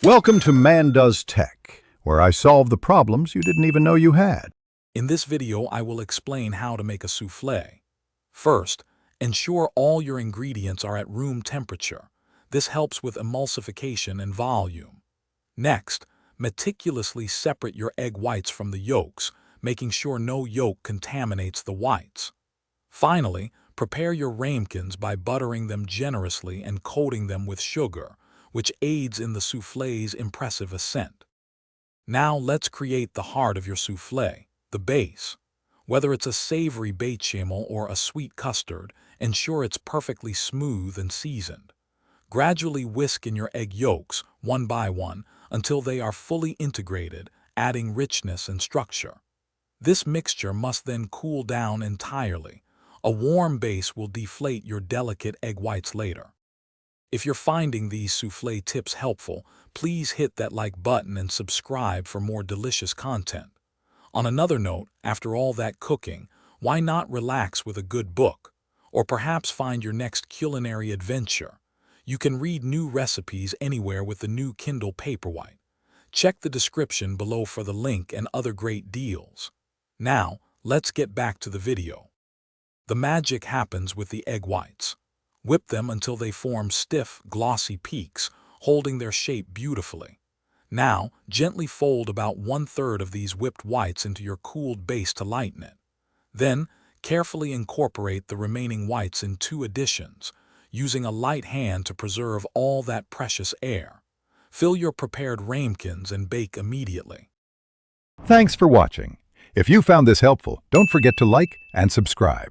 Welcome to Man Does Tech, where I solve the problems you didn't even know you had. In this video, I will explain how to make a soufflé. First, ensure all your ingredients are at room temperature. This helps with emulsification and volume. Next, meticulously separate your egg whites from the yolks, making sure no yolk contaminates the whites. Finally, prepare your ramekins by buttering them generously and coating them with sugar, which aids in the soufflé's impressive ascent. Now let's create the heart of your soufflé, the base. Whether it's a savory bechamel or a sweet custard, ensure it's perfectly smooth and seasoned. Gradually whisk in your egg yolks, one by one, until they are fully integrated, adding richness and structure. This mixture must then cool down entirely. A warm base will deflate your delicate egg whites later. If you're finding these soufflé tips helpful, please hit that like button and subscribe for more delicious content. On another note, after all that cooking, why not relax with a good book? Or perhaps find your next culinary adventure. You can read new recipes anywhere with the new Kindle Paperwhite. Check the description below for the link and other great deals. Now, let's get back to the video. The magic happens with the egg whites. Whip them until they form stiff, glossy peaks, holding their shape beautifully. Now, gently fold about 1/3 of these whipped whites into your cooled base to lighten it. Then, carefully incorporate the remaining whites in 2 additions, using a light hand to preserve all that precious air. Fill your prepared ramekins and bake immediately. Thanks for watching. If you found this helpful, don't forget to like and subscribe.